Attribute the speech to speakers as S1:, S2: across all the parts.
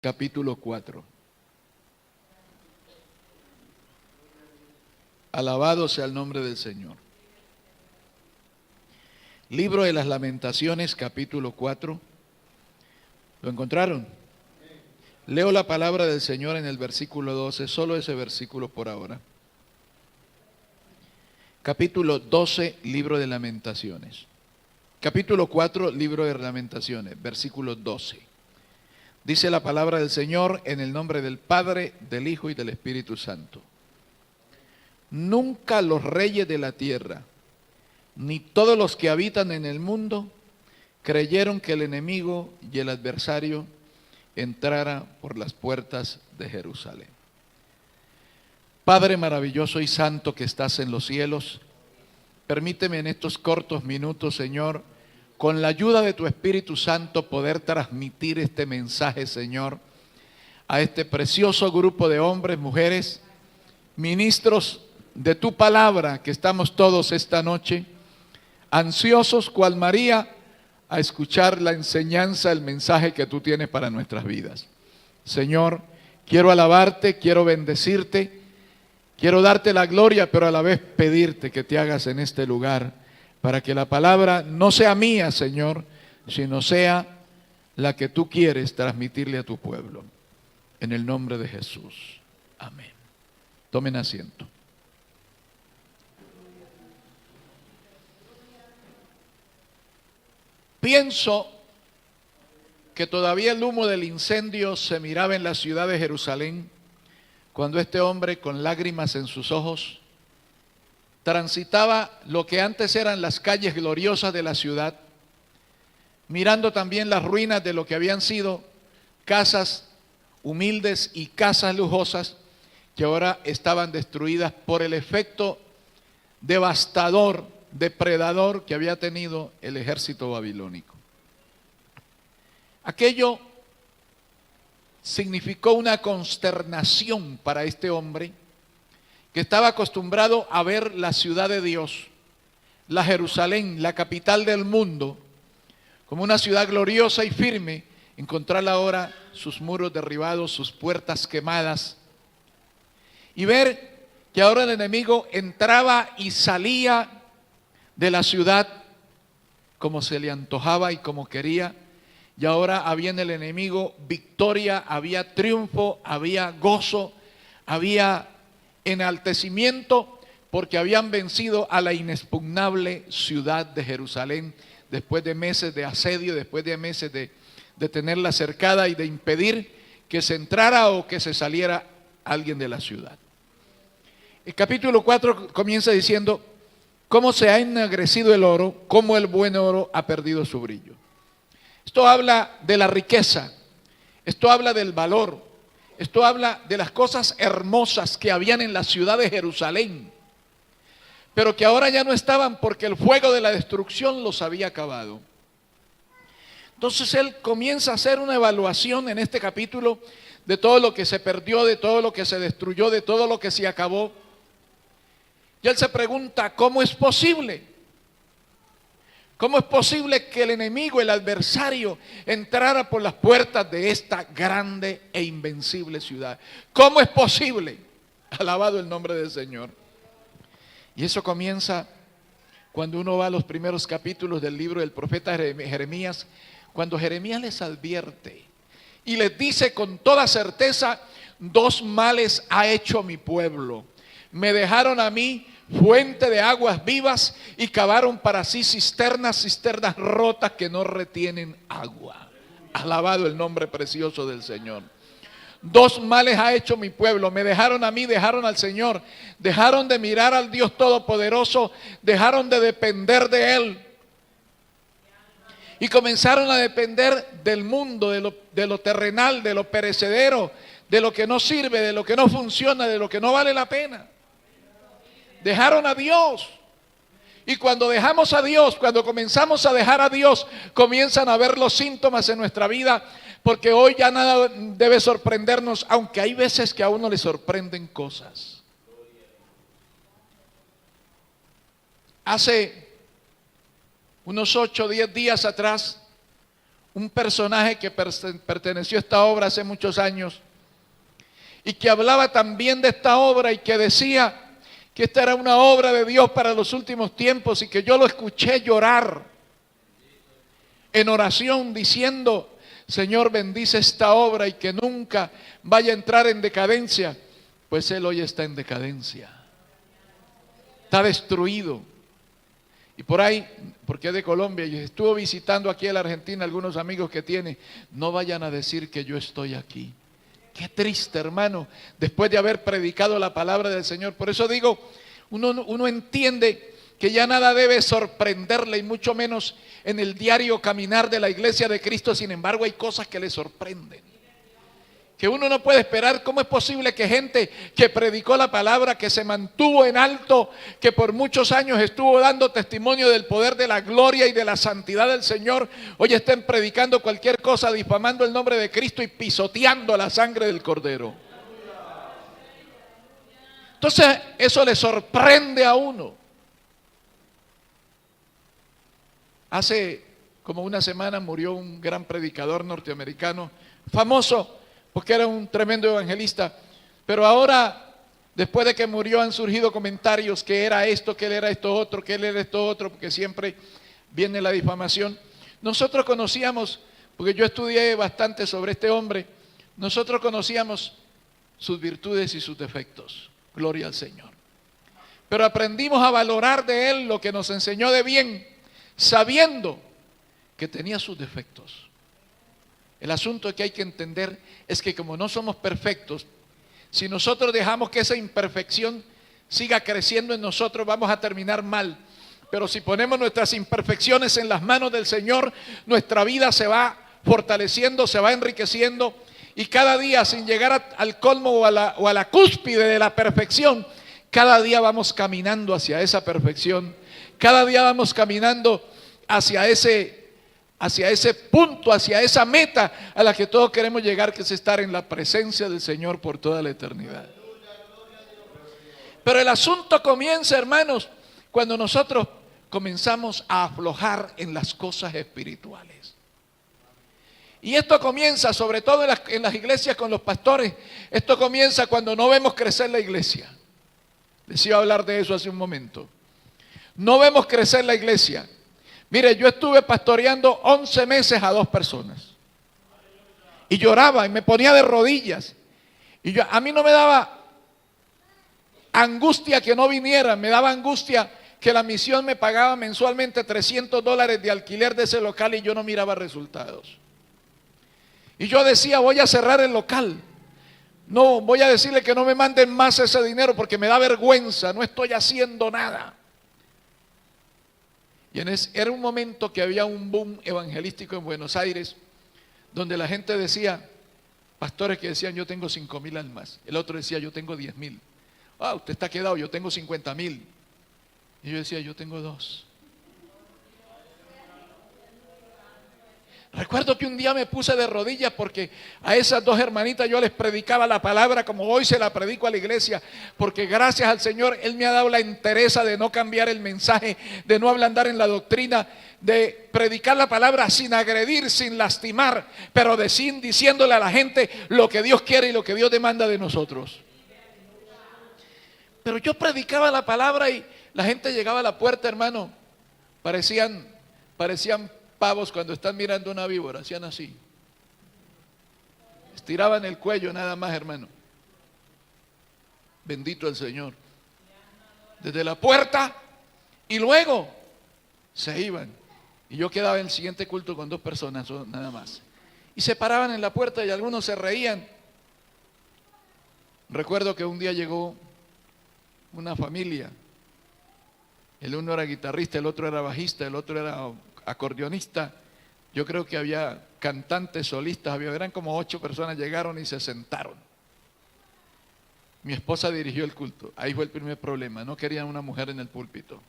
S1: capítulo 4. Alabado sea el nombre del Señor. Libro de las Lamentaciones, capítulo 4. ¿Lo encontraron? Leo la palabra del Señor en el versículo 12, solo ese versículo por ahora. Capítulo 12, libro de Lamentaciones. Capítulo 4, libro de Lamentaciones, versículo 12. Dice la palabra del Señor en el nombre del Padre, del Hijo y del Espíritu Santo. Nunca los reyes de la tierra, ni todos los que habitan en el mundo, creyeron que el enemigo y el adversario entrara por las puertas de Jerusalén. Padre maravilloso y santo que estás en los cielos, permíteme en estos cortos minutos, Señor, con la ayuda de tu Espíritu Santo poder transmitir este mensaje, Señor, a este precioso grupo de hombres, mujeres, ministros de tu palabra, que estamos todos esta noche, ansiosos cual María, a escuchar la enseñanza, el mensaje que tú tienes para nuestras vidas. Señor, quiero alabarte, quiero bendecirte, quiero darte la gloria, pero a la vez pedirte que te hagas en este lugar, para que la palabra no sea mía, Señor, sino sea la que tú quieres transmitirle a tu pueblo. En el nombre de Jesús. Amén. Tomen asiento. Pienso que todavía el humo del incendio se miraba en la ciudad de Jerusalén cuando este hombre, con lágrimas en sus ojos, transitaba lo que antes eran las calles gloriosas de la ciudad, mirando también las ruinas de lo que habían sido casas humildes y casas lujosas que ahora estaban destruidas por el efecto devastador, depredador que había tenido el ejército babilónico. Aquello significó una consternación para este hombre que estaba acostumbrado a ver la ciudad de Dios, la Jerusalén, la capital del mundo, como una ciudad gloriosa y firme, encontrarla ahora sus muros derribados, sus puertas quemadas, y ver que ahora el enemigo entraba y salía de la ciudad como se le antojaba y como quería, y ahora había en el enemigo victoria, había triunfo, había gozo, había enaltecimiento, porque habían vencido a la inexpugnable ciudad de Jerusalén, después de meses de asedio, después de meses de tenerla cercada y de impedir que se entrara o que se saliera alguien de la ciudad. El capítulo 4 comienza diciendo: cómo se ha ennegrecido el oro, cómo el buen oro ha perdido su brillo. Esto habla de la riqueza, esto habla del valor, esto habla de las cosas hermosas que habían en la ciudad de Jerusalén, pero que ahora ya no estaban porque el fuego de la destrucción los había acabado. Entonces él comienza a hacer una evaluación en este capítulo de todo lo que se perdió, de todo lo que se destruyó, de todo lo que se acabó. Y él se pregunta: ¿cómo es posible? ¿Cómo es posible que el enemigo, el adversario, entrara por las puertas de esta grande e invencible ciudad? ¿Cómo es posible? Alabado el nombre del Señor. Y eso comienza cuando uno va a los primeros capítulos del libro del profeta Jeremías, cuando Jeremías les advierte y les dice con toda certeza: dos males ha hecho mi pueblo. Me dejaron a mí fuente de aguas vivas y cavaron para sí cisternas rotas que no retienen agua. Alabado el nombre precioso del Señor. Dos males ha hecho mi pueblo: me dejaron a mí, dejaron al Señor, dejaron de mirar al Dios Todopoderoso, dejaron de depender de Él y comenzaron a depender del mundo, de lo terrenal, de lo perecedero, de lo que no sirve, de lo que no funciona, de lo que no vale la pena. Dejaron a Dios. Y cuando dejamos a Dios, cuando comenzamos a dejar a Dios, comienzan a ver los síntomas en nuestra vida, porque hoy ya nada debe sorprendernos, aunque hay veces que a uno le sorprenden cosas. Hace unos 8 o 10 días atrás, un personaje que perteneció a esta obra hace muchos años y que hablaba también de esta obra y que decía que esta era una obra de Dios para los últimos tiempos, y que yo lo escuché llorar en oración diciendo: Señor, bendice esta obra y que nunca vaya a entrar en decadencia. Pues él hoy está en decadencia, está destruido. Y por ahí, porque es de Colombia, y estuvo visitando aquí a la Argentina algunos amigos que tiene, no vayan a decir que yo estoy aquí. Qué triste, hermano, después de haber predicado la palabra del Señor. Por eso digo, uno entiende que ya nada debe sorprenderle, y mucho menos en el diario caminar de la iglesia de Cristo. Sin embargo, hay cosas que le sorprenden, que uno no puede esperar. ¿Cómo es posible que gente que predicó la palabra, que se mantuvo en alto, que por muchos años estuvo dando testimonio del poder, de la gloria y de la santidad del Señor, hoy estén predicando cualquier cosa, difamando el nombre de Cristo y pisoteando la sangre del Cordero? Entonces eso le sorprende a uno. Hace como una semana murió un gran predicador norteamericano, famoso porque era un tremendo evangelista, pero ahora, después de que murió, han surgido comentarios que era esto, que él era esto otro, que él era esto otro, porque siempre viene la difamación. Nosotros conocíamos, porque yo estudié bastante sobre este hombre, nosotros conocíamos sus virtudes y sus defectos, gloria al Señor. Pero aprendimos a valorar de él lo que nos enseñó de bien, sabiendo que tenía sus defectos. El asunto que hay que entender es que como no somos perfectos, si nosotros dejamos que esa imperfección siga creciendo en nosotros, vamos a terminar mal. Pero si ponemos nuestras imperfecciones en las manos del Señor, nuestra vida se va fortaleciendo, se va enriqueciendo, y cada día, sin llegar al colmo o a la cúspide de la perfección, cada día vamos caminando hacia esa perfección, cada día vamos caminando hacia ese punto, hacia esa meta a la que todos queremos llegar, que es estar en la presencia del Señor por toda la eternidad. Pero el asunto comienza, hermanos, cuando nosotros comenzamos a aflojar en las cosas espirituales. Y esto comienza sobre todo en las iglesias con los pastores. Esto comienza cuando no vemos crecer la iglesia. Les iba a hablar de eso hace un momento. No vemos crecer la iglesia. Mire, yo estuve pastoreando 11 meses a 2 personas. Y lloraba y me ponía de rodillas. Y a mí no me daba angustia que no vinieran, me daba angustia que la misión me pagaba mensualmente $300 de alquiler de ese local y yo no miraba resultados. Y yo decía, voy a cerrar el local. No, voy a decirle que no me manden más ese dinero porque me da vergüenza, no estoy haciendo nada. Y era un momento que había un boom evangelístico en Buenos Aires, donde la gente decía, pastores que decían, yo tengo 5,000 almas. El otro decía, yo tengo 10,000. Ah, usted está quedado, yo tengo 50,000. Y yo decía, yo tengo 2. Recuerdo que un día me puse de rodillas porque a esas 2 hermanitas yo les predicaba la palabra como hoy se la predico a la iglesia, porque gracias al Señor Él me ha dado la entereza de no cambiar el mensaje, de no ablandar en la doctrina, de predicar la palabra sin agredir, sin lastimar, pero diciéndole a la gente lo que Dios quiere y lo que Dios demanda de nosotros. Pero yo predicaba la palabra y la gente llegaba a la puerta, hermano, parecían pavos cuando están mirando una víbora, hacían así. Estiraban el cuello nada más, hermano. Bendito el Señor. Desde la puerta y luego se iban. Y yo quedaba en el siguiente culto con 2 personas nada más. Y se paraban en la puerta y algunos se reían. Recuerdo que un día llegó una familia. El uno era guitarrista, el otro era bajista, el otro era acordeonista. Yo creo que había cantantes, solistas, eran como 8 personas, llegaron y se sentaron. Mi esposa dirigió el culto. Ahí fue el primer problema, no querían una mujer en el púlpito.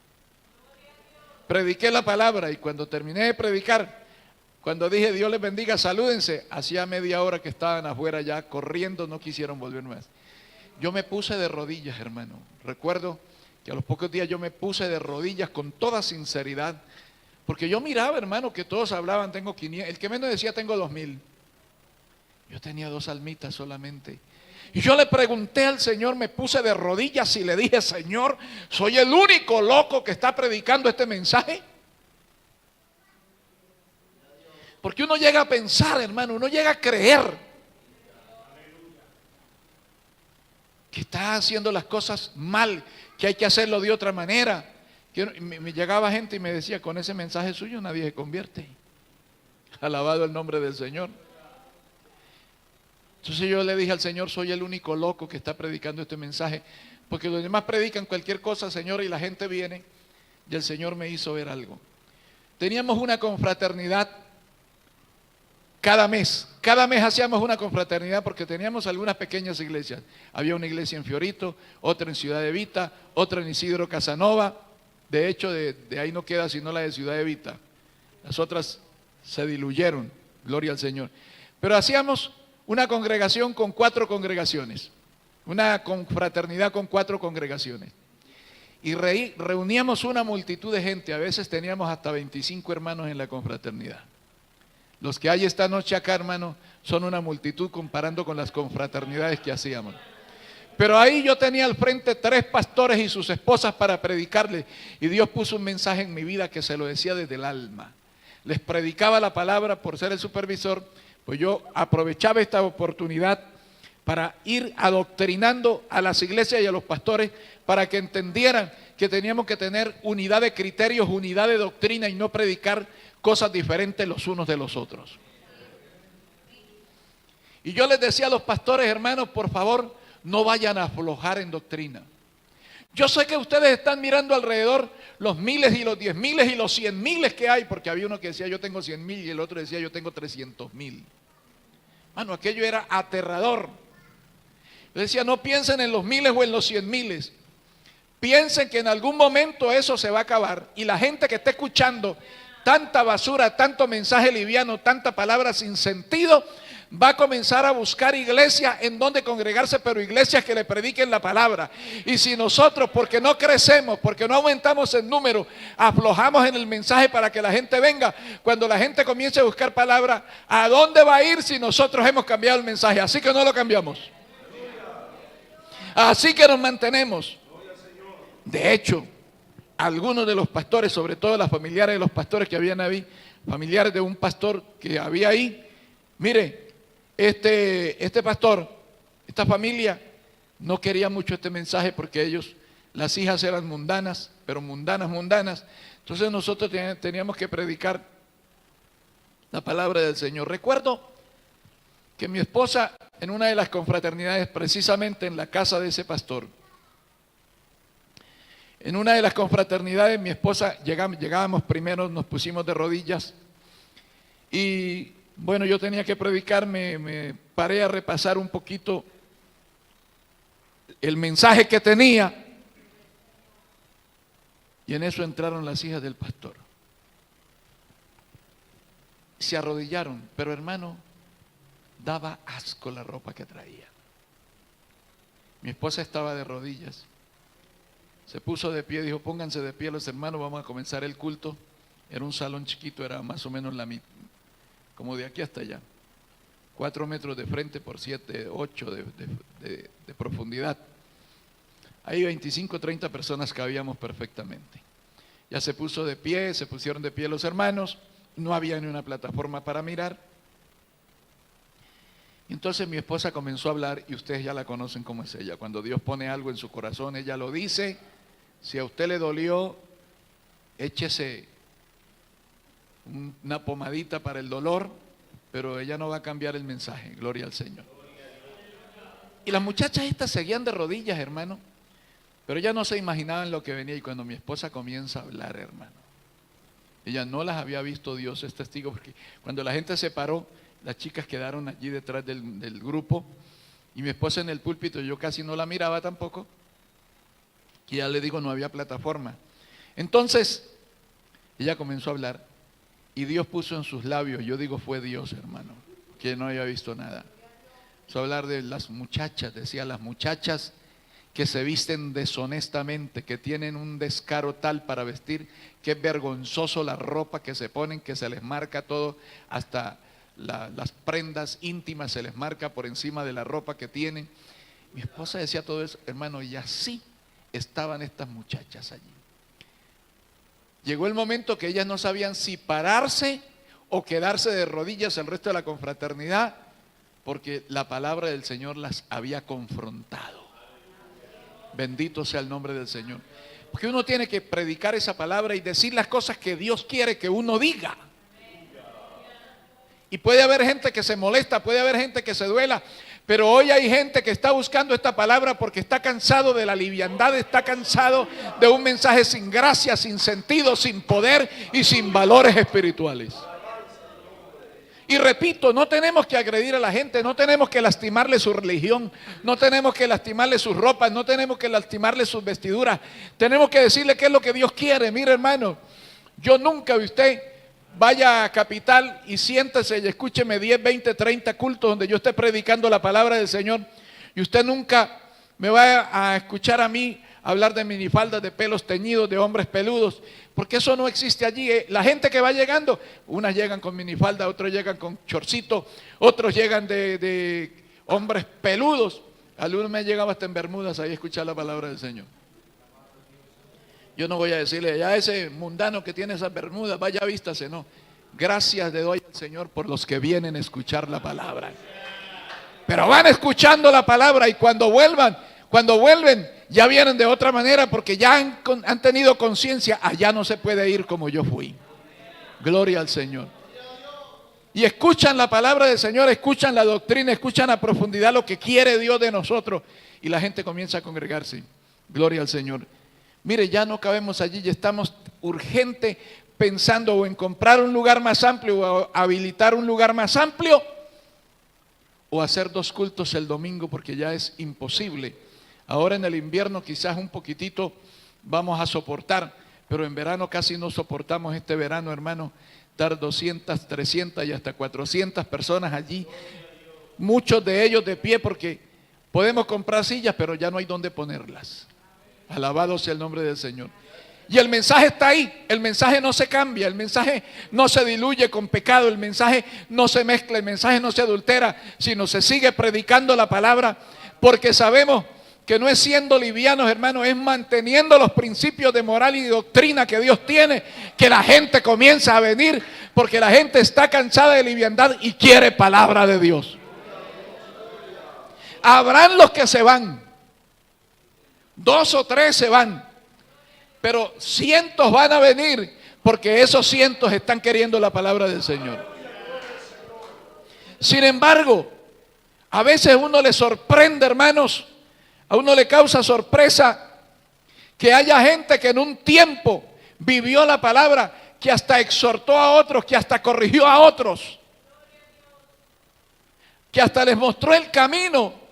S1: Prediqué la palabra y cuando terminé de predicar, cuando dije Dios les bendiga, salúdense, hacía media hora que estaban afuera ya corriendo, no quisieron volver más. Yo me puse de rodillas, hermano. Recuerdo que a los pocos días yo me puse de rodillas con toda sinceridad Porque yo miraba, hermano, que todos hablaban, tengo 500, el que menos decía tengo 2000. Yo tenía 2 almitas solamente. Y yo le pregunté al Señor, me puse de rodillas y le dije, Señor, ¿soy el único loco que está predicando este mensaje? Porque uno llega a pensar, hermano, uno llega a creer que está haciendo las cosas mal, que hay que hacerlo de otra manera. Que me llegaba gente y me decía, con ese mensaje suyo nadie se convierte. Alabado el nombre del Señor. Entonces yo le dije al Señor, soy el único loco que está predicando este mensaje, porque los demás predican cualquier cosa, Señor, y la gente viene, y el Señor me hizo ver algo. Teníamos una confraternidad cada mes hacíamos una confraternidad porque teníamos algunas pequeñas iglesias. Había una iglesia en Fiorito, otra en Ciudad Evita, otra en Isidro Casanova. De hecho, de ahí no queda sino la de Ciudad Evita. Las otras se diluyeron, gloria al Señor. Pero hacíamos una congregación con 4 congregaciones, una confraternidad con 4 congregaciones. Y reuníamos una multitud de gente, a veces teníamos hasta 25 hermanos en la confraternidad. Los que hay esta noche acá, hermano, son una multitud comparando con las confraternidades que hacíamos. Pero ahí yo tenía al frente 3 pastores y sus esposas para predicarles. Y Dios puso un mensaje en mi vida que se lo decía desde el alma. Les predicaba la palabra por ser el supervisor, pues yo aprovechaba esta oportunidad para ir adoctrinando a las iglesias y a los pastores para que entendieran que teníamos que tener unidad de criterios, unidad de doctrina y no predicar cosas diferentes los unos de los otros. Y yo les decía a los pastores, hermanos, por favor, no vayan a aflojar en doctrina. Yo sé que ustedes están mirando alrededor los miles y los 10,000 y los 100,000 que hay, porque había uno que decía yo tengo 100,000 y el otro decía yo tengo 300,000. Mano, aquello era aterrador. Yo decía, no piensen en los miles o en los 100,000. Piensen que en algún momento eso se va a acabar y la gente que está escuchando tanta basura, tanto mensaje liviano, tanta palabra sin sentido, va a comenzar a buscar iglesias en donde congregarse, pero iglesias que le prediquen la palabra. Y si nosotros, porque no crecemos, porque no aumentamos en número, aflojamos en el mensaje para que la gente venga, cuando la gente comience a buscar palabra, ¿a dónde va a ir si nosotros hemos cambiado el mensaje? Así que no lo cambiamos. Así que nos mantenemos. De hecho, algunos de los pastores, sobre todo las familiares de los pastores que habían ahí, familiares de un pastor que había ahí, mire, este pastor, esta familia no quería mucho este mensaje porque ellos, las hijas eran mundanas, pero mundanas. Entonces nosotros teníamos que predicar la palabra del Señor. Recuerdo que mi esposa, en una de las confraternidades, precisamente en la casa de ese pastor, en una de las confraternidades, mi esposa, llegábamos primero, nos pusimos de rodillas y bueno, yo tenía que predicar, me paré a repasar un poquito el mensaje que tenía y en eso entraron las hijas del pastor. Se arrodillaron, pero hermano, daba asco la ropa que traía. Mi esposa estaba de rodillas. Se puso de pie, dijo, pónganse de pie los hermanos, vamos a comenzar el culto. Era un salón chiquito, era más o menos la mitad, como de aquí hasta allá. 4 metros de frente por 7, 8 de profundidad. Ahí 25, 30 personas cabíamos perfectamente. Ya se puso de pie, se pusieron de pie los hermanos, no había ni una plataforma para mirar. Entonces mi esposa comenzó a hablar y ustedes ya la conocen como es ella. Cuando Dios pone algo en su corazón, ella lo dice. Si a usted le dolió, échese una pomadita para el dolor, pero ella no va a cambiar el mensaje, gloria al Señor. Y las muchachas estas seguían de rodillas, hermano, pero ellas no se imaginaban lo que venía. Y cuando mi esposa comienza a hablar, hermano, ella no las había visto, Dios es testigo, porque cuando la gente se paró, las chicas quedaron allí detrás del grupo y mi esposa en el púlpito, yo casi no la miraba tampoco, que ya le digo, no había plataforma. Entonces, ella comenzó a hablar y Dios puso en sus labios, yo digo fue Dios, hermano, que no había visto nada. Empezó a hablar de las muchachas, decía las muchachas que se visten deshonestamente, que tienen un descaro tal para vestir, que es vergonzoso la ropa que se ponen, que se les marca todo, hasta las prendas íntimas se les marca por encima de la ropa que tienen. Mi esposa decía todo eso, hermano, y así estaban estas muchachas allí. Llegó el momento que ellas no sabían si pararse o quedarse de rodillas el resto de la confraternidad, porque la palabra del Señor las había confrontado. Bendito sea el nombre del Señor. Porque uno tiene que predicar esa palabra y decir las cosas que Dios quiere que uno diga. Y puede haber gente que se molesta, puede haber gente que se duela, pero hoy hay gente que está buscando esta palabra porque está cansado de la liviandad, está cansado de un mensaje sin gracia, sin sentido, sin poder y sin valores espirituales. Y repito, no tenemos que agredir a la gente, no tenemos que lastimarle su religión, no tenemos que lastimarle sus ropas, no tenemos que lastimarle sus vestiduras. Tenemos que decirle qué es lo que Dios quiere. Mire, hermano, yo nunca, usted vaya a Capital y siéntese y escúcheme 10, 20, 30 cultos donde yo esté predicando la palabra del Señor, y usted nunca me va a escuchar a mí hablar de minifaldas, de pelos teñidos, de hombres peludos, porque eso no existe allí. La gente que va llegando, unas llegan con minifalda, otros llegan con chorcito, otros llegan de hombres peludos. Algunos me llegaban hasta en bermudas ahí a escuchar la palabra del Señor. Yo no voy a decirle, ya ese mundano que tiene esas bermudas, vaya vístase, no. Gracias le doy al Señor por los que vienen a escuchar la palabra. Pero van escuchando la palabra y cuando vuelven, ya vienen de otra manera porque ya han tenido conciencia, allá no se puede ir como yo fui. Gloria al Señor. Y escuchan la palabra del Señor, escuchan la doctrina, escuchan a profundidad lo que quiere Dios de nosotros. Y la gente comienza a congregarse. Gloria al Señor. Mire, ya no cabemos allí, ya estamos urgente pensando o en comprar un lugar más amplio o habilitar un lugar más amplio o hacer 2 cultos el domingo porque ya es imposible. Ahora en el invierno quizás un poquitito vamos a soportar, pero en verano casi no soportamos. Este verano, hermano, dar 200, 300 y hasta 400 personas allí, muchos de ellos de pie porque podemos comprar sillas, pero ya no hay dónde ponerlas. Alabado sea el nombre del Señor. Y el mensaje está ahí, el mensaje no se cambia, el mensaje no se diluye con pecado, el mensaje no se mezcla, el mensaje no se adultera, sino se sigue predicando la palabra, porque sabemos que no es siendo livianos, hermanos, es manteniendo los principios de moral y doctrina que Dios tiene, que la gente comienza a venir, porque la gente está cansada de liviandad y quiere palabra de Dios. Habrán los que se van, 2 o 3 se van, pero cientos van a venir, porque esos cientos están queriendo la palabra del Señor. Sin embargo, a veces uno le sorprende, hermanos, a uno le causa sorpresa que haya gente que en un tiempo vivió la palabra, que hasta exhortó a otros, que hasta corrigió a otros, que hasta les mostró el camino,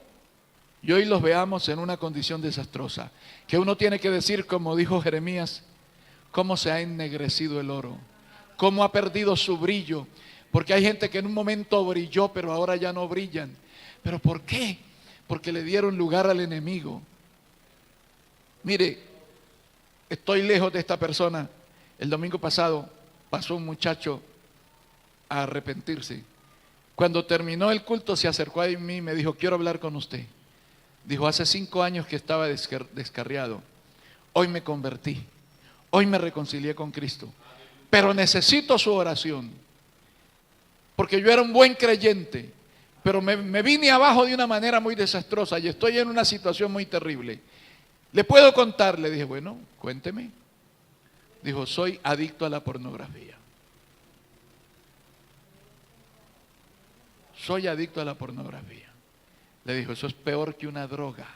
S1: y hoy los veamos en una condición desastrosa, que uno tiene que decir, como dijo Jeremías, cómo se ha ennegrecido el oro, cómo ha perdido su brillo, porque hay gente que en un momento brilló, pero ahora ya no brillan. ¿Pero por qué? Porque le dieron lugar al enemigo. Mire, estoy lejos de esta persona. El domingo pasado pasó un muchacho a arrepentirse. Cuando terminó el culto se acercó a mí y me dijo, quiero hablar con usted. Dijo, hace 5 años que estaba descarriado, hoy me convertí, hoy me reconcilié con Cristo, pero necesito su oración, porque yo era un buen creyente, pero me vine abajo de una manera muy desastrosa y estoy en una situación muy terrible. ¿Le puedo contar? Le dije, bueno, cuénteme. Dijo, soy adicto a la pornografía. Soy adicto a la pornografía. Le dijo, eso es peor que una droga.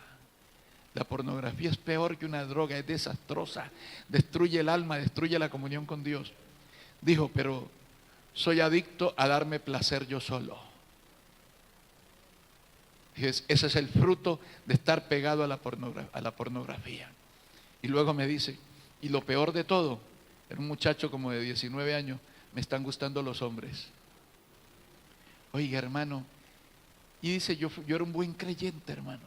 S1: La pornografía es peor que una droga, es desastrosa, destruye el alma, destruye la comunión con Dios. Dijo, pero soy adicto a darme placer yo solo. Dije, ese es el fruto de estar pegado a la pornografía. Y luego me dice, y lo peor de todo, era un muchacho como de 19 años, me están gustando los hombres. Oiga, hermano, y dice, yo era un buen creyente, hermano,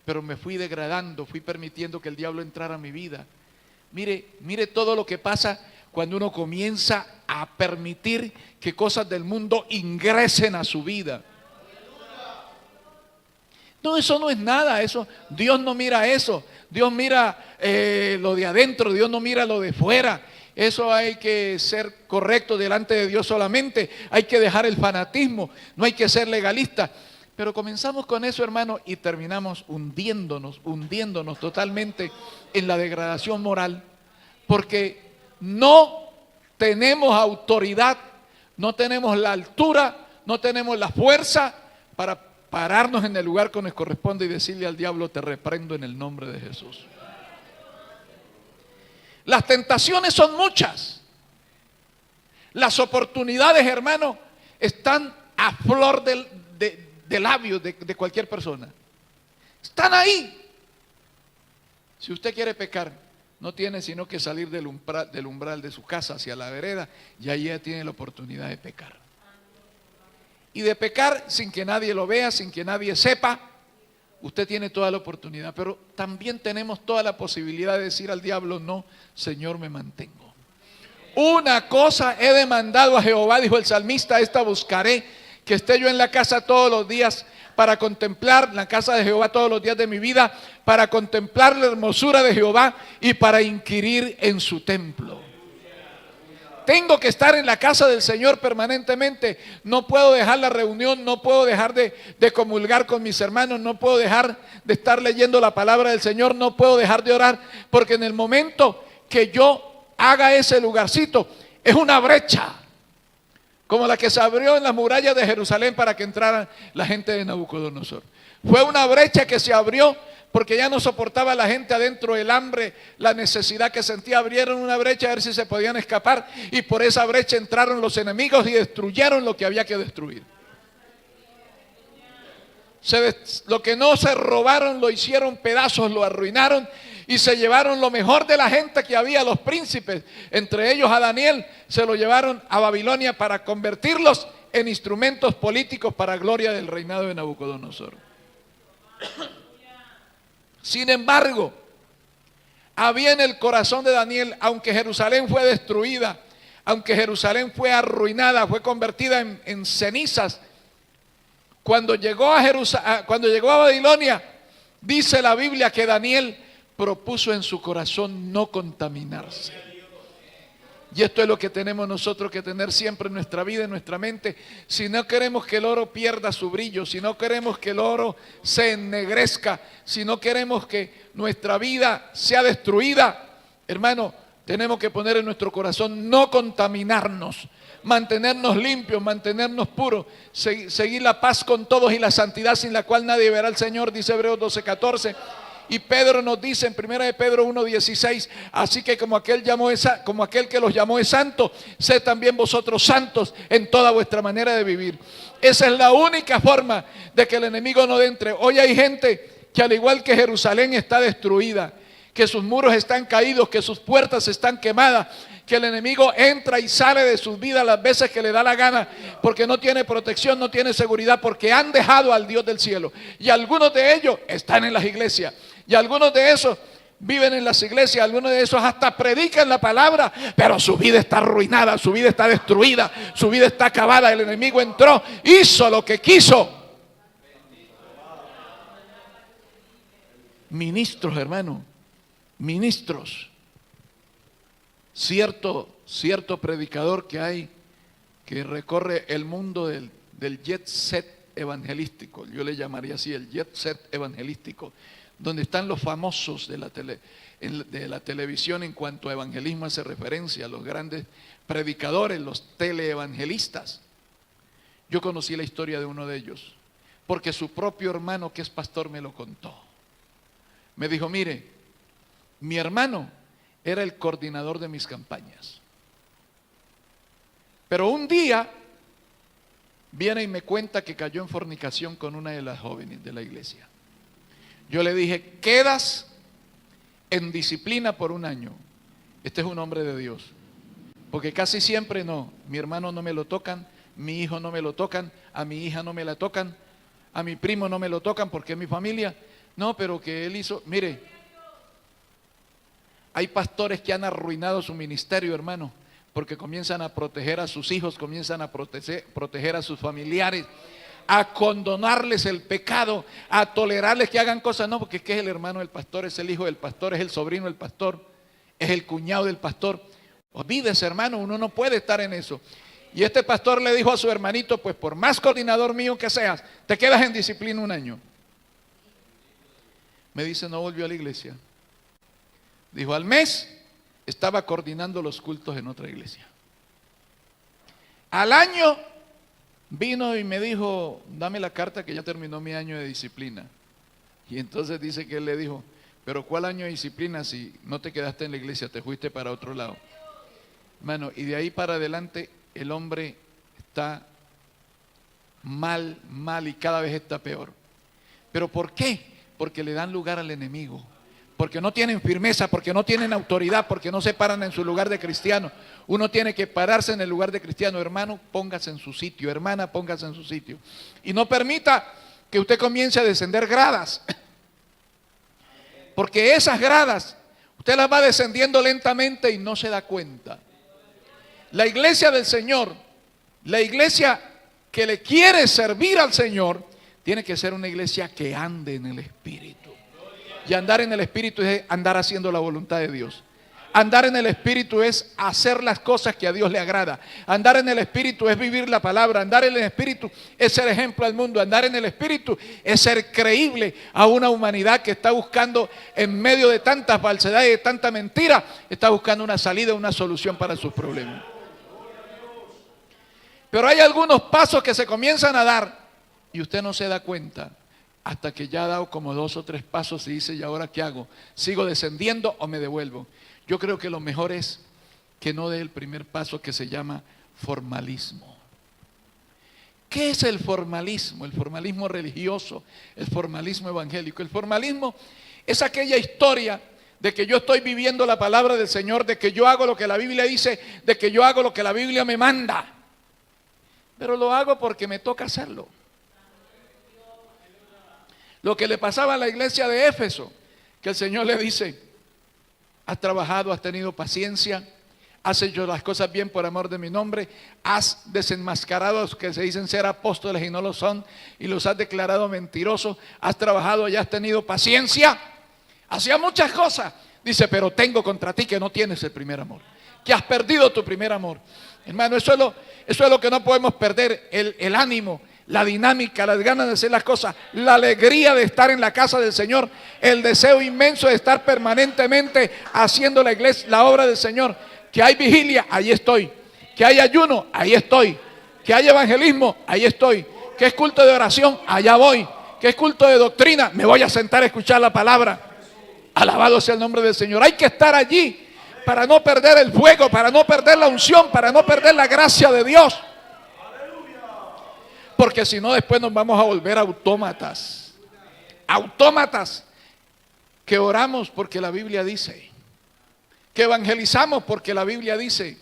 S1: pero me fui degradando, fui permitiendo que el diablo entrara a mi vida. Mire todo lo que pasa cuando uno comienza a permitir que cosas del mundo ingresen a su vida. No, eso no es nada, eso, Dios no mira eso, Dios mira lo de adentro, Dios no mira lo de fuera. Eso hay que ser correcto delante de Dios solamente, hay que dejar el fanatismo, no hay que ser legalista. Pero comenzamos con eso, hermano, y terminamos hundiéndonos totalmente en la degradación moral, porque no tenemos autoridad, no tenemos la altura, no tenemos la fuerza para pararnos en el lugar que nos corresponde y decirle al diablo: te reprendo en el nombre de Jesús. Las tentaciones son muchas. Las oportunidades, hermano, están a flor de labios de cualquier persona. Están ahí. Si usted quiere pecar, no tiene sino que salir del umbral de su casa hacia la vereda, y ahí ya tiene la oportunidad de pecar. Y de pecar sin que nadie lo vea, sin que nadie sepa, usted tiene toda la oportunidad. Pero también tenemos toda la posibilidad de decir al diablo: no, Señor, me mantengo. Una cosa he demandado a Jehová, dijo el salmista, esta buscaré, que esté yo en la casa todos los días para contemplar la casa de Jehová todos los días de mi vida, para contemplar la hermosura de Jehová y para inquirir en su templo. Tengo que estar en la casa del Señor permanentemente. No puedo dejar la reunión, no puedo dejar de comulgar con mis hermanos, no puedo dejar de estar leyendo la palabra del Señor, no puedo dejar de orar, porque en el momento que yo haga ese lugarcito, es una brecha, como la que se abrió en las murallas de Jerusalén para que entrara la gente de Nabucodonosor. Fue una brecha que se abrió porque ya no soportaba la gente adentro el hambre, la necesidad que sentía. Abrieron una brecha a ver si se podían escapar, y por esa brecha entraron los enemigos y destruyeron lo que había que destruir. Lo que no se robaron lo hicieron pedazos, lo arruinaron, y se llevaron lo mejor de la gente que había, los príncipes, entre ellos a Daniel, se lo llevaron a Babilonia para convertirlos en instrumentos políticos para gloria del reinado de Nabucodonosor. Sin embargo, había en el corazón de Daniel, aunque Jerusalén fue destruida, aunque Jerusalén fue arruinada, fue convertida en cenizas, cuando llegó a Babilonia, dice la Biblia que Daniel propuso en su corazón no contaminarse. Y esto es lo que tenemos nosotros que tener siempre en nuestra vida, en nuestra mente. Si no queremos que el oro pierda su brillo, si no queremos que el oro se ennegrezca, si no queremos que nuestra vida sea destruida, hermano, tenemos que poner en nuestro corazón no contaminarnos, mantenernos limpios, mantenernos puros, seguir la paz con todos y la santidad sin la cual nadie verá al Señor, dice Hebreos 12:14. Y Pedro nos dice en 1 de Pedro 1:16, así que como aquel que los llamó es santo, sed también vosotros santos en toda vuestra manera de vivir. Esa es la única forma de que el enemigo no entre. Hoy hay gente que, al igual que Jerusalén, está destruida, que sus muros están caídos, que sus puertas están quemadas, que el enemigo entra y sale de sus vidas las veces que le da la gana, porque no tiene protección, no tiene seguridad, porque han dejado al Dios del cielo. Y algunos de ellos están en las iglesias, y algunos de esos viven en las iglesias, algunos de esos hasta predican la palabra, pero su vida está arruinada, su vida está destruida, su vida está acabada. El enemigo entró, hizo lo que quiso. Ministros, hermano, ministros. Cierto predicador que hay, que recorre el mundo del jet set evangelístico, yo le llamaría así, el jet set evangelístico, donde están los famosos de la televisión en cuanto a evangelismo hace referencia, los grandes predicadores, los teleevangelistas. Yo conocí la historia de uno de ellos, porque su propio hermano, que es pastor, me lo contó. Me dijo: mire, mi hermano era el coordinador de mis campañas, pero un día viene y me cuenta que cayó en fornicación con una de las jóvenes de la iglesia. Yo le dije: quedas en disciplina por 1 año. Este es un hombre de Dios, porque casi siempre no, mi hermano no me lo tocan, mi hijo no me lo tocan, a mi hija no me la tocan, a mi primo no me lo tocan porque es mi familia. No, pero que él hizo, mire, hay pastores que han arruinado su ministerio, hermano, porque comienzan a proteger a sus hijos, comienzan a proteger a sus familiares, a condonarles el pecado, a tolerarles que hagan cosas. No, porque es que es el hermano del pastor, es el hijo del pastor, es el sobrino del pastor, es el cuñado del pastor. Olvídese, hermano, uno no puede estar en eso. Y este pastor le dijo a su hermanito, pues por más coordinador mío que seas, te quedas en disciplina un año. Me dice, no volvió a la iglesia. Dijo, al mes estaba coordinando los cultos en otra iglesia. Al año vino y me dijo, dame la carta que ya terminó mi año de disciplina. Y entonces dice que él le dijo, pero ¿cuál año de disciplina si no te quedaste en la iglesia, te fuiste para otro lado? Hermano, y de ahí para adelante el hombre está mal y cada vez está peor. ¿Pero por qué? Porque le dan lugar al enemigo. Porque no tienen firmeza, porque no tienen autoridad, porque no se paran en su lugar de cristiano. Uno tiene que pararse en el lugar de cristiano. Hermano, póngase en su sitio. Hermana, póngase en su sitio. Y no permita que usted comience a descender gradas. Porque esas gradas, usted las va descendiendo lentamente y no se da cuenta. La iglesia del Señor, la iglesia que le quiere servir al Señor, tiene que ser una iglesia que ande en el Espíritu. Y andar en el Espíritu es andar haciendo la voluntad de Dios. Andar en el Espíritu es hacer las cosas que a Dios le agrada. Andar en el Espíritu es vivir la palabra. Andar en el Espíritu es ser ejemplo al mundo. Andar en el Espíritu es ser creíble a una humanidad que está buscando, en medio de tantas falsedades y de tanta mentira, está buscando una salida, una solución para sus problemas. Pero hay algunos pasos que se comienzan a dar y usted no se da cuenta hasta que ya ha dado como 2 o 3 pasos y dice, ¿y ahora qué hago? ¿Sigo descendiendo o me devuelvo? Yo creo que lo mejor es que no dé el primer paso, que se llama formalismo. ¿Qué es el formalismo? El formalismo religioso, el formalismo evangélico. El formalismo es aquella historia de que yo estoy viviendo la palabra del Señor, de que yo hago lo que la Biblia dice, de que yo hago lo que la Biblia me manda. Pero lo hago porque me toca hacerlo. Lo que le pasaba a la iglesia de Éfeso, que el Señor le dice, has trabajado, has tenido paciencia, has hecho las cosas bien por amor de mi nombre, has desenmascarado a los que se dicen ser apóstoles y no lo son, y los has declarado mentirosos, has trabajado y has tenido paciencia, hacía muchas cosas. Dice, pero tengo contra ti que no tienes el primer amor, que has perdido tu primer amor. Hermano, eso es lo que no podemos perder, el ánimo, la dinámica, las ganas de hacer las cosas, la alegría de estar en la casa del Señor, el deseo inmenso de estar permanentemente haciendo la iglesia, la obra del Señor. Que hay vigilia, ahí estoy. Que hay ayuno, ahí estoy. Que hay evangelismo, ahí estoy. Que es culto de oración, allá voy. Que es culto de doctrina, me voy a sentar a escuchar la palabra. Alabado sea el nombre del Señor. Hay que estar allí para no perder el fuego, para no perder la unción, para no perder la gracia de Dios. Porque si no, después nos vamos a volver autómatas. Autómatas que oramos porque la Biblia dice, que evangelizamos porque la Biblia dice,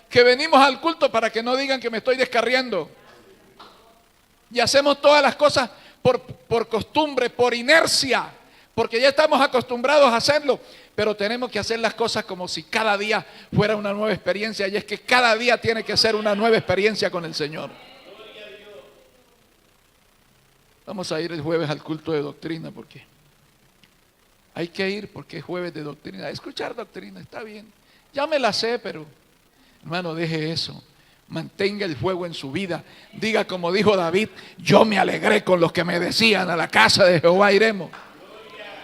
S1: que venimos al culto para que no digan que me estoy descarriando. Y hacemos todas las cosas por costumbre, por inercia, porque ya estamos acostumbrados a hacerlo. Pero tenemos que hacer las cosas como si cada día fuera una nueva experiencia. Y es que cada día tiene que ser una nueva experiencia con el Señor. Vamos a ir el jueves al culto de doctrina, porque hay que ir, porque es jueves de doctrina. Escuchar doctrina está bien, ya me la sé, pero hermano, deje eso. Mantenga el fuego en su vida. Diga como dijo David, yo me alegré con los que me decían, a la casa de Jehová iremos.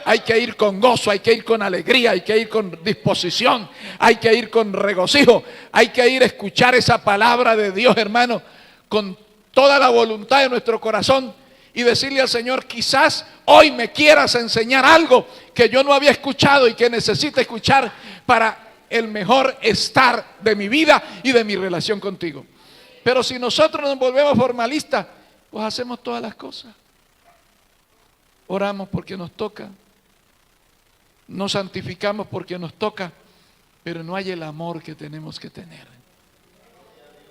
S1: Hay que ir con gozo, hay que ir con alegría, hay que ir con disposición, hay que ir con regocijo, hay que ir a escuchar esa palabra de Dios, hermano, con toda la voluntad de nuestro corazón. Y decirle al Señor, quizás hoy me quieras enseñar algo que yo no había escuchado y que necesito escuchar para el mejor estar de mi vida y de mi relación contigo. Pero si nosotros nos volvemos formalistas, pues hacemos todas las cosas. Oramos porque nos toca, nos santificamos porque nos toca, pero no hay el amor que tenemos que tener.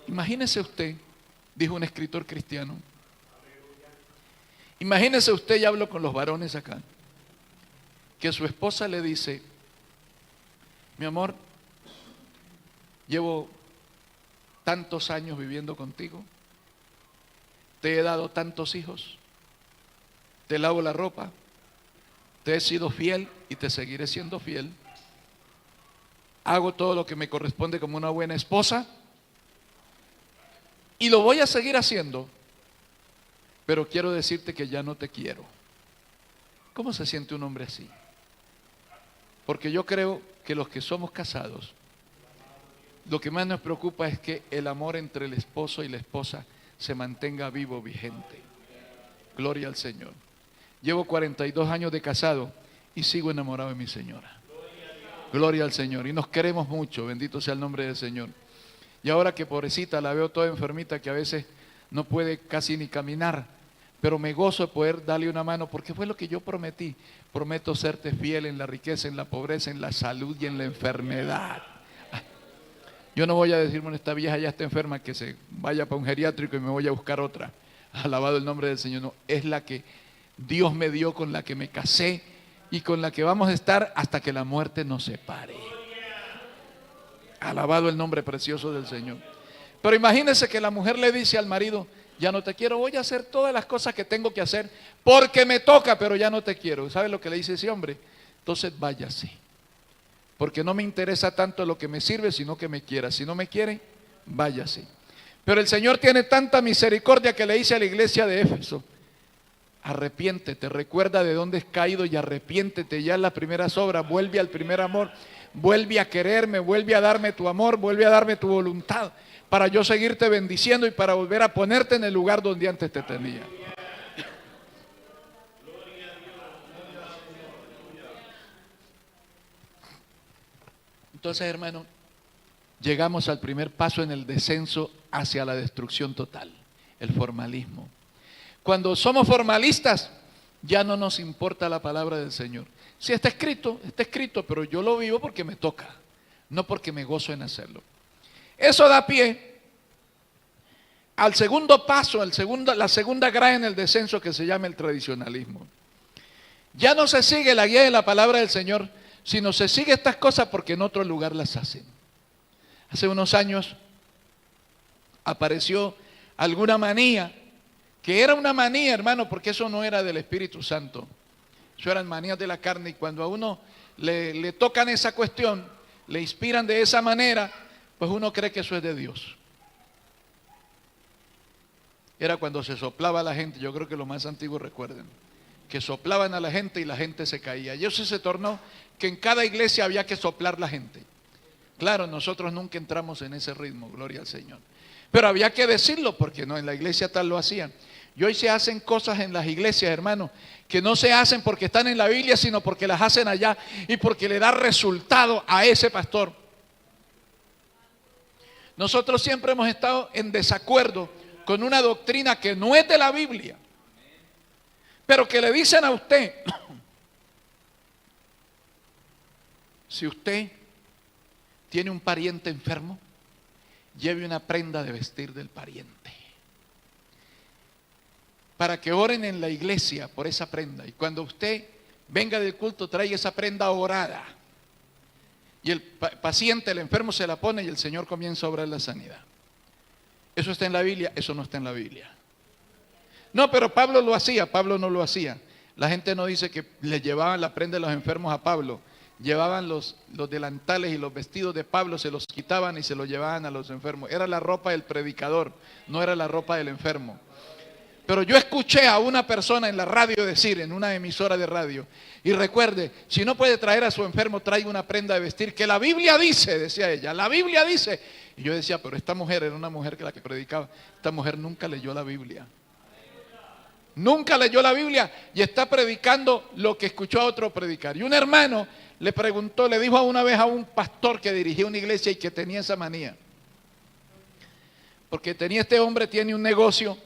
S1: Imagínese usted, dijo un escritor cristiano, imagínese usted, ya hablo con los varones acá, que su esposa le dice: mi amor, llevo tantos años viviendo contigo, te he dado tantos hijos, te lavo la ropa, te he sido fiel y te seguiré siendo fiel, hago todo lo que me corresponde como una buena esposa y lo voy a seguir haciendo, pero quiero decirte que ya no te quiero. ¿Cómo se siente un hombre así? Porque yo creo que los que somos casados, lo que más nos preocupa es que el amor entre el esposo y la esposa se mantenga vivo, vigente. Gloria al Señor. Llevo 42 años de casado y sigo enamorado de mi señora. Gloria al Señor. Y nos queremos mucho, bendito sea el nombre del Señor. Y ahora que pobrecita la veo toda enfermita, que a veces no puede casi ni caminar, pero me gozo de poder darle una mano, porque fue lo que yo prometí. Prometo serte fiel en la riqueza, en la pobreza, en la salud y en la enfermedad. Yo no voy a decir, bueno, esta vieja ya está enferma, que se vaya para un geriátrico y me voy a buscar otra. Alabado el nombre del Señor. No, es la que Dios me dio, con la que me casé y con la que vamos a estar hasta que la muerte nos separe. Alabado el nombre precioso del Señor. Pero imagínense que la mujer le dice al marido: ya no te quiero, voy a hacer todas las cosas que tengo que hacer porque me toca, pero ya no te quiero. ¿Sabe lo que le dice ese hombre? Entonces váyase, porque no me interesa tanto lo que me sirve, sino que me quiera. Si no me quiere, váyase. Pero el Señor tiene tanta misericordia que le dice a la iglesia de Éfeso: arrepiéntete, recuerda de dónde has caído y arrepiéntete ya en las primeras obras, vuelve al primer amor, vuelve a quererme, vuelve a darme tu amor, vuelve a darme tu voluntad, para yo seguirte bendiciendo y para volver a ponerte en el lugar donde antes te tenía. Entonces, hermano, llegamos al primer paso en el descenso hacia la destrucción total: el formalismo. Cuando somos formalistas, ya no nos importa la palabra del Señor. Si está escrito, pero yo lo vivo porque me toca, no porque me gozo en hacerlo. Eso da pie al segundo paso, la segunda grada en el descenso, que se llama el tradicionalismo. Ya no se sigue la guía de la palabra del Señor, sino se sigue estas cosas porque en otro lugar las hacen. Hace unos años apareció alguna manía, que era una manía, hermano, porque eso no era del Espíritu Santo. Eso eran manías de la carne, y cuando a uno le tocan esa cuestión, le inspiran de esa manera, pues uno cree que eso es de Dios. Era cuando se soplaba a la gente, yo creo que los más antiguos recuerden, que soplaban a la gente y la gente se caía. Y eso se tornó que en cada iglesia había que soplar la gente. Claro, nosotros nunca entramos en ese ritmo, gloria al Señor. Pero había que decirlo, porque no, en la iglesia tal lo hacían. Y hoy se hacen cosas en las iglesias, hermano, que no se hacen porque están en la Biblia, sino porque las hacen allá y porque le da resultado a ese pastor. Nosotros siempre hemos estado en desacuerdo con una doctrina que no es de la Biblia, pero que le dicen a usted: si usted tiene un pariente enfermo, lleve una prenda de vestir del pariente, para que oren en la iglesia por esa prenda, y cuando usted venga del culto traiga esa prenda orada, y el paciente, el enfermo, se la pone y el Señor comienza a obrar la sanidad. ¿Eso está en la Biblia? Eso no está en la Biblia. No, pero Pablo lo hacía. Pablo no lo hacía. La gente no dice que le llevaban la prenda de los enfermos a Pablo. Llevaban los delantales y los vestidos de Pablo, se los quitaban y se los llevaban a los enfermos. Era la ropa del predicador, no era la ropa del enfermo. Pero yo escuché a una persona en la radio decir, en una emisora de radio: y recuerde, si no puede traer a su enfermo, traiga una prenda de vestir, que la Biblia dice, decía ella, la Biblia dice. Y yo decía, pero esta mujer era una mujer que la que predicaba, esta mujer nunca leyó la Biblia. Nunca leyó la Biblia y está predicando lo que escuchó a otro predicar. Y un hermano le preguntó, le dijo una vez a un pastor que dirigía una iglesia y que tenía esa manía, porque este hombre tiene un negocio,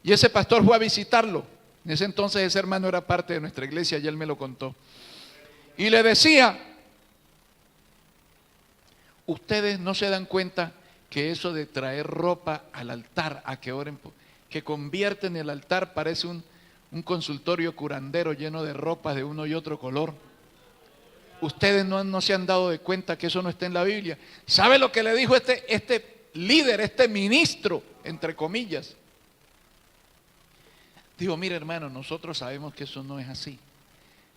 S1: y ese pastor fue a visitarlo. En ese entonces ese hermano era parte de nuestra iglesia y él me lo contó. Y le decía: ustedes no se dan cuenta que eso de traer ropa al altar a que oren, que convierten el altar, parece un consultorio curandero lleno de ropas de uno y otro color. Ustedes no se han dado de cuenta que eso no está en la Biblia. ¿Sabe lo que le dijo este líder, este ministro, entre comillas? Digo, mire hermano, nosotros sabemos que eso no es así,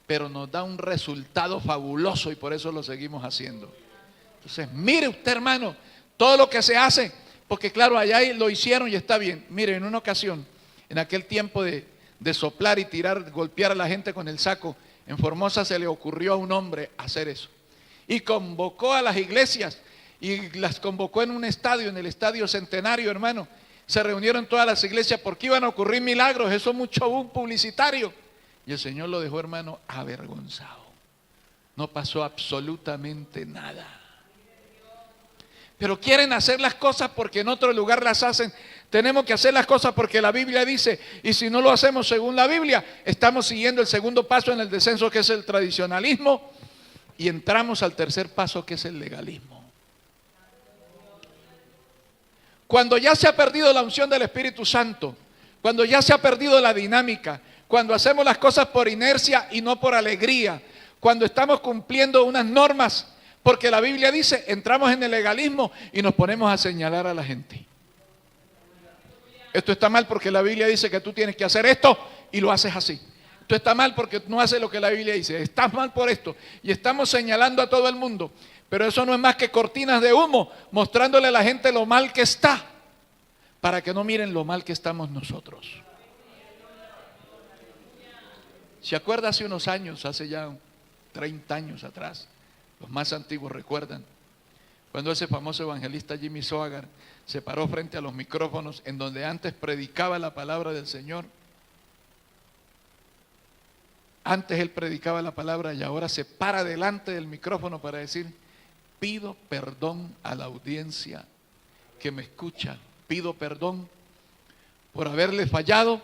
S1: pero nos da un resultado fabuloso y por eso lo seguimos haciendo. Entonces, mire usted hermano, todo lo que se hace, porque claro, allá lo hicieron y está bien. Mire, en una ocasión, en aquel tiempo de soplar y tirar, golpear a la gente con el saco, en Formosa se le ocurrió a un hombre hacer eso. Y convocó a las iglesias y las convocó en un estadio, en el Estadio Centenario, hermano. Se reunieron todas las iglesias porque iban a ocurrir milagros, eso es mucho boom publicitario. Y el Señor lo dejó, hermano, avergonzado. No pasó absolutamente nada. Pero quieren hacer las cosas porque en otro lugar las hacen. Tenemos que hacer las cosas porque la Biblia dice, y si no lo hacemos según la Biblia, estamos siguiendo el segundo paso en el descenso, que es el tradicionalismo, y entramos al tercer paso, que es el legalismo. Cuando ya se ha perdido la unción del Espíritu Santo, cuando ya se ha perdido la dinámica, cuando hacemos las cosas por inercia y no por alegría, cuando estamos cumpliendo unas normas, porque la Biblia dice, entramos en el legalismo y nos ponemos a señalar a la gente. Esto está mal porque la Biblia dice que tú tienes que hacer esto y lo haces así. Esto está mal porque no haces lo que la Biblia dice. Estás mal por esto. Y estamos señalando a todo el mundo. Pero eso no es más que cortinas de humo, mostrándole a la gente lo mal que está, para que no miren lo mal que estamos nosotros. ¿Se acuerda hace unos años, hace ya 30 años atrás? Los más antiguos recuerdan, cuando ese famoso evangelista Jimmy Swaggart se paró frente a los micrófonos en donde antes predicaba la palabra del Señor. Antes él predicaba la palabra y ahora se para delante del micrófono para decir, pido perdón a la audiencia que me escucha, pido perdón por haberle fallado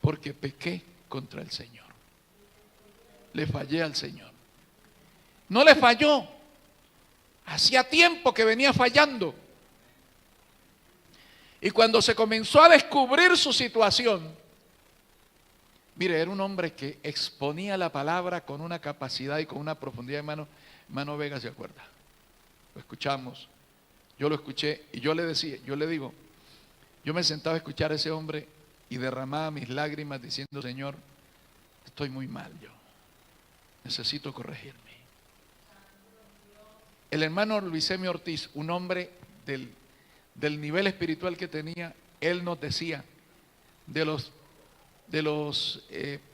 S1: porque pequé contra el Señor. Le fallé al Señor. No le falló. Hacía tiempo que venía fallando. Y cuando se comenzó a descubrir su situación, mire, era un hombre que exponía la palabra con una capacidad y con una profundidad, hermano Vega se acuerda. Lo escuchamos, yo lo escuché y yo le decía, yo le digo, yo me sentaba a escuchar a ese hombre y derramaba mis lágrimas diciendo, Señor, estoy muy mal yo, necesito corregirme. El hermano Luisemio Ortiz, un hombre del nivel espiritual que tenía, él nos decía, de los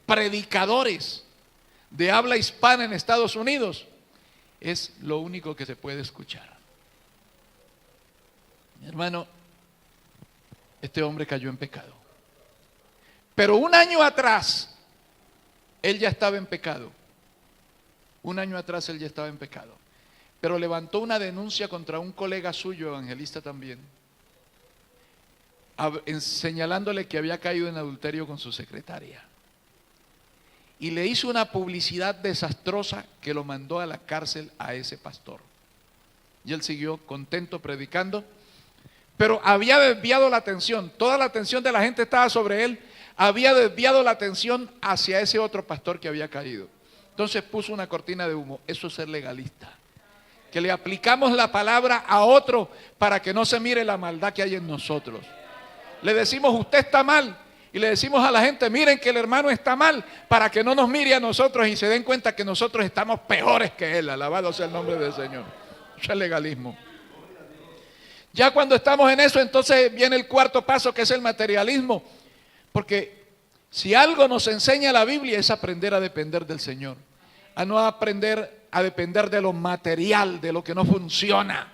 S1: predicadores de habla hispana en Estados Unidos, es lo único que se puede escuchar. Mi hermano, este hombre cayó en pecado. Pero un año atrás, él ya estaba en pecado. Un año atrás él ya estaba en pecado. Pero levantó una denuncia contra un colega suyo, evangelista también, señalándole que había caído en adulterio con su secretaria. Y le hizo una publicidad desastrosa que lo mandó a la cárcel a ese pastor. Y él siguió contento predicando, pero había desviado la atención, toda la atención de la gente estaba sobre él, había desviado la atención hacia ese otro pastor que había caído. Entonces puso una cortina de humo. Eso es ser legalista. Que le aplicamos la palabra a otro para que no se mire la maldad que hay en nosotros. Le decimos, usted está mal. Y le decimos a la gente, miren que el hermano está mal, para que no nos mire a nosotros y se den cuenta que nosotros estamos peores que él. Alabado sea el nombre del Señor. Eso es legalismo. Ya cuando estamos en eso, entonces viene el cuarto paso, que es el materialismo. Porque si algo nos enseña la Biblia es aprender a depender del Señor. A no aprender a depender de lo material, de lo que no funciona,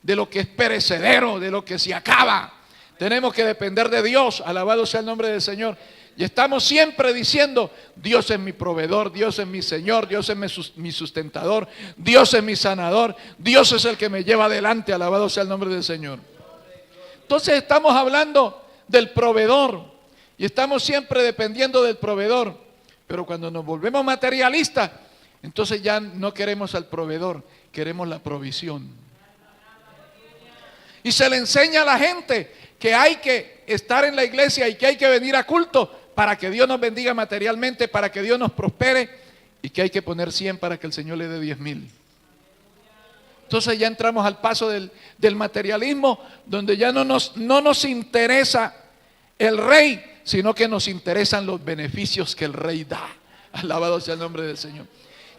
S1: de lo que es perecedero, de lo que se acaba. Tenemos que depender de Dios, alabado sea el nombre del Señor. Y estamos siempre diciendo, Dios es mi proveedor, Dios es mi Señor, Dios es mi sustentador, Dios es mi sanador, Dios es el que me lleva adelante, alabado sea el nombre del Señor. Entonces estamos hablando del proveedor y estamos siempre dependiendo del proveedor. Pero cuando nos volvemos materialistas, entonces ya no queremos al proveedor, queremos la provisión. Y se le enseña a la gente que hay que estar en la iglesia y que hay que venir a culto para que Dios nos bendiga materialmente, para que Dios nos prospere. y que hay que poner 100 para que el Señor le dé 10,000. Entonces ya entramos al paso del materialismo, donde ya no nos interesa el rey, sino que nos interesan los beneficios que el rey da. Alabado sea el nombre del Señor.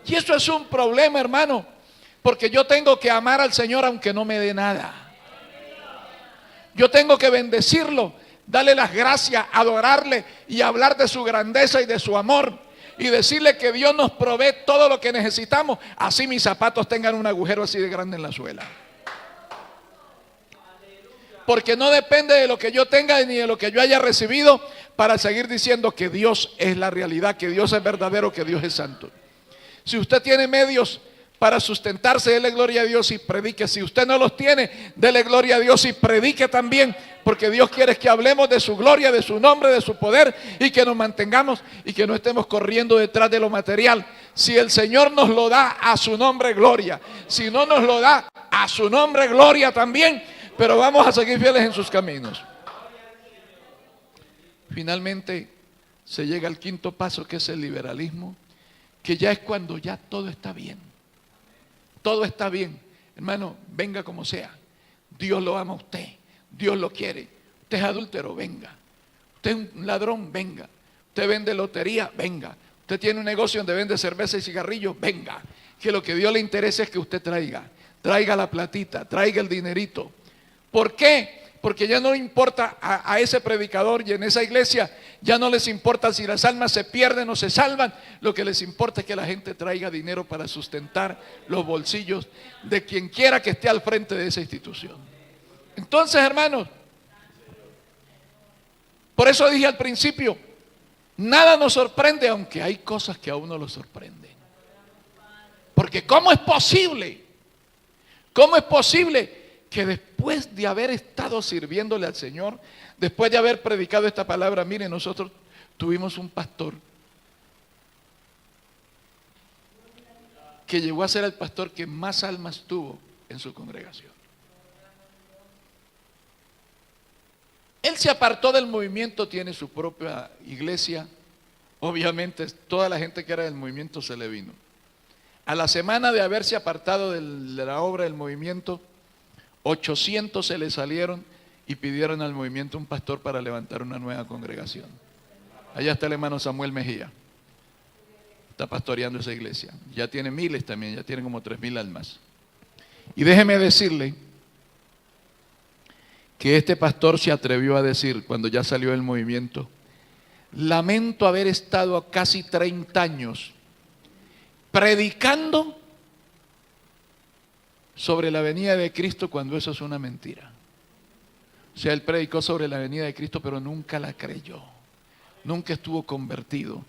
S1: Y eso es un problema, hermano, porque yo tengo que amar al Señor aunque no me dé nada. Yo tengo que bendecirlo, darle las gracias, adorarle y hablar de su grandeza y de su amor. Y decirle que Dios nos provee todo lo que necesitamos, así mis zapatos tengan un agujero así de grande en la suela. Porque no depende de lo que yo tenga ni de lo que yo haya recibido para seguir diciendo que Dios es la realidad, que Dios es verdadero, que Dios es santo. Si usted tiene medios para sustentarse, dele gloria a Dios y predique. Si usted no los tiene, dele gloria a Dios y predique también, porque Dios quiere que hablemos de su gloria, de su nombre, de su poder, y que nos mantengamos y que no estemos corriendo detrás de lo material. Si el Señor nos lo da, a su nombre gloria. Si no nos lo da, a su nombre gloria también, pero vamos a seguir fieles en sus caminos. Finalmente se llega al quinto paso, que es el liberalismo, que ya es cuando ya todo está bien. Todo está bien, hermano, venga como sea. Dios lo ama a usted, Dios lo quiere. Usted es adúltero, venga. Usted es un ladrón, venga. Usted vende lotería, venga. Usted tiene un negocio donde vende cerveza y cigarrillos, venga. Que lo que Dios le interesa es que usted traiga la platita, traiga el dinerito. ¿Por qué? Porque ya no le importa a ese predicador y en esa iglesia, ya no les importa si las almas se pierden o se salvan. Lo que les importa es que la gente traiga dinero para sustentar los bolsillos de quien quiera que esté al frente de esa institución. Entonces, hermanos, por eso dije al principio, nada nos sorprende, aunque hay cosas que a uno lo sorprenden. Porque ¿cómo es posible? ¿Cómo es posible que después de haber estado sirviéndole al Señor, después de haber predicado esta palabra, miren, nosotros tuvimos un pastor que llegó a ser el pastor que más almas tuvo en su congregación? Él se apartó del movimiento, tiene su propia iglesia. Obviamente toda la gente que era del movimiento se le vino. A la semana de haberse apartado de la obra del movimiento, 800 se le salieron y pidieron al movimiento un pastor para levantar una nueva congregación. Allá está el hermano Samuel Mejía, está pastoreando esa iglesia. Ya tiene miles también, ya tiene como 3,000 almas. Y déjeme decirle que este pastor se atrevió a decir, cuando ya salió del movimiento: lamento haber estado casi 30 años predicando sobre la venida de Cristo cuando eso es una mentira. O sea, él predicó sobre la venida de Cristo, pero nunca la creyó, nunca estuvo convertido,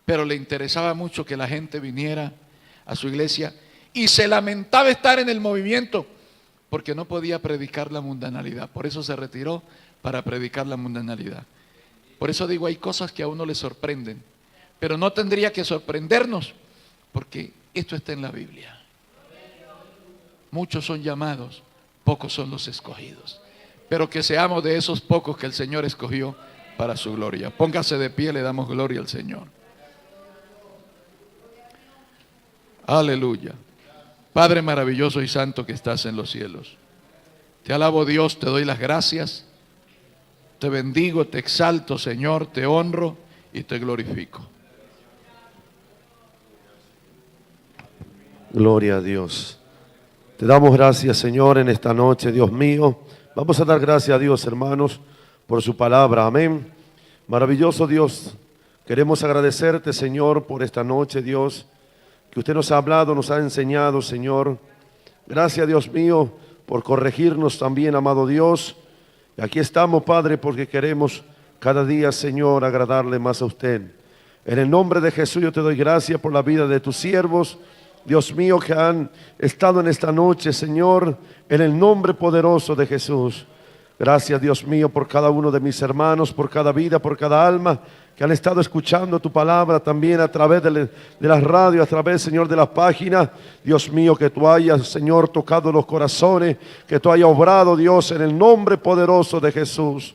S1: pero le interesaba mucho que la gente viniera a su iglesia y se lamentaba estar en el movimiento porque no podía predicar la mundanalidad. Por eso se retiró, para predicar la mundanalidad. Por eso digo, hay cosas que a uno le sorprenden, pero no tendría que sorprendernos, porque esto está en la Biblia. Muchos son llamados, pocos son los escogidos. Pero que seamos de esos pocos que el Señor escogió para su gloria. Póngase de pie, le damos gloria al Señor. Aleluya. Padre maravilloso y santo que estás en los cielos, te alabo, Dios, te doy las gracias, te bendigo, te exalto, Señor, te honro y te glorifico.
S2: Gloria a Dios. Te damos gracias, Señor, en esta noche, Dios mío. Vamos a dar gracias a Dios, hermanos, por su palabra. Amén. Maravilloso Dios, queremos agradecerte, Señor, por esta noche, Dios, que usted nos ha hablado, nos ha enseñado, Señor. Gracias, Dios mío, por corregirnos también, amado Dios. Y aquí estamos, Padre, porque queremos cada día, Señor, agradarle más a usted. En el nombre de Jesús yo te doy gracias por la vida de tus siervos, Dios mío, que han estado en esta noche, Señor, en el nombre poderoso de Jesús. Gracias, Dios mío, por cada uno de mis hermanos, por cada vida, por cada alma que han estado escuchando tu palabra también a través de la radio, a través, Señor, de las páginas. Dios mío, que tú hayas, Señor, tocado los corazones, que tú hayas obrado, Dios, en el nombre poderoso de Jesús.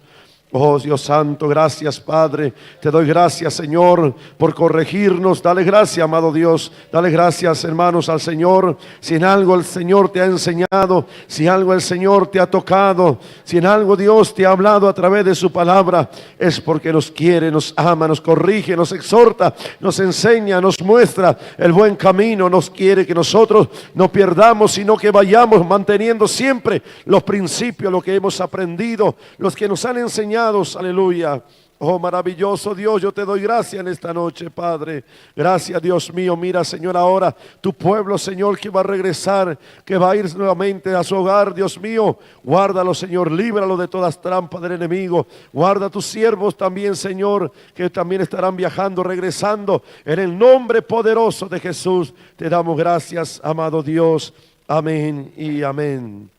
S2: Oh Dios santo, gracias Padre, te doy gracias Señor por corregirnos, dale gracias amado Dios, dale gracias hermanos al Señor, si en algo el Señor te ha enseñado, si algo el Señor te ha tocado, si en algo Dios te ha hablado a través de su palabra, es porque nos quiere, nos ama, nos corrige, nos exhorta, nos enseña, nos muestra el buen camino, nos quiere que nosotros no perdamos, sino que vayamos manteniendo siempre los principios, lo que hemos aprendido, los que nos han enseñado. Aleluya. Oh maravilloso Dios, yo te doy gracias en esta noche, Padre. Gracias, Dios mío. Mira, Señor, ahora tu pueblo, Señor, que va a regresar, que va a ir nuevamente a su hogar, Dios mío. Guárdalo, Señor, líbralo de todas trampas del enemigo. Guarda a tus siervos también, Señor, que también estarán viajando, regresando. En el nombre poderoso de Jesús te damos gracias, amado Dios. Amén y amén.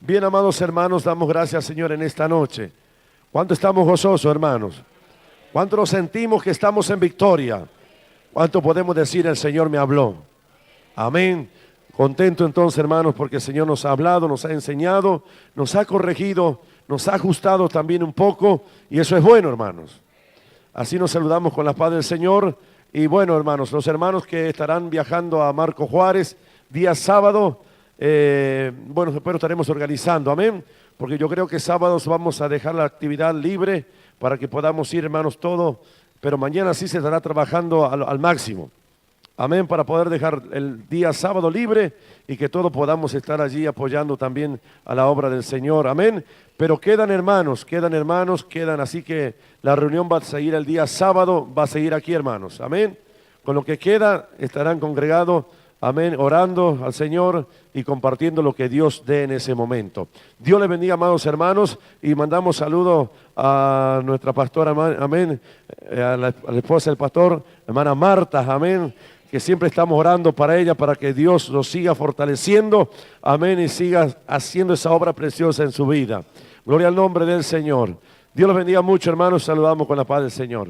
S2: Bien, amados hermanos, damos gracias, Señor, en esta noche. ¿Cuánto estamos gozosos, hermanos? ¿Cuánto nos sentimos que estamos en victoria? ¿Cuánto podemos decir el Señor me habló? Amén. Contento entonces, hermanos, porque el Señor nos ha hablado, nos ha enseñado, nos ha corregido, nos ha ajustado también un poco, y eso es bueno, hermanos. Así nos saludamos con la paz del Señor. Y bueno, hermanos, los hermanos que estarán viajando a Marco Juárez, día sábado, bueno, después lo estaremos organizando, amén. Porque yo creo que sábados vamos a dejar la actividad libre para que podamos ir, hermanos, todo. Pero mañana sí se estará trabajando al máximo. Amén, para poder dejar el día sábado libre y que todos podamos estar allí apoyando también a la obra del Señor. Amén. Pero quedan hermanos, así que la reunión va a seguir el día sábado, va a seguir aquí, hermanos. Amén. Con lo que queda estarán congregados. Amén, orando al Señor y compartiendo lo que Dios dé en ese momento. Dios les bendiga, amados hermanos, y mandamos saludos a nuestra pastora, amén, a la esposa del pastor, hermana Marta, amén, que siempre estamos orando para ella, para que Dios los siga fortaleciendo, amén, y siga haciendo esa obra preciosa en su vida. Gloria al nombre del Señor. Dios los bendiga mucho, hermanos, saludamos con la paz del Señor.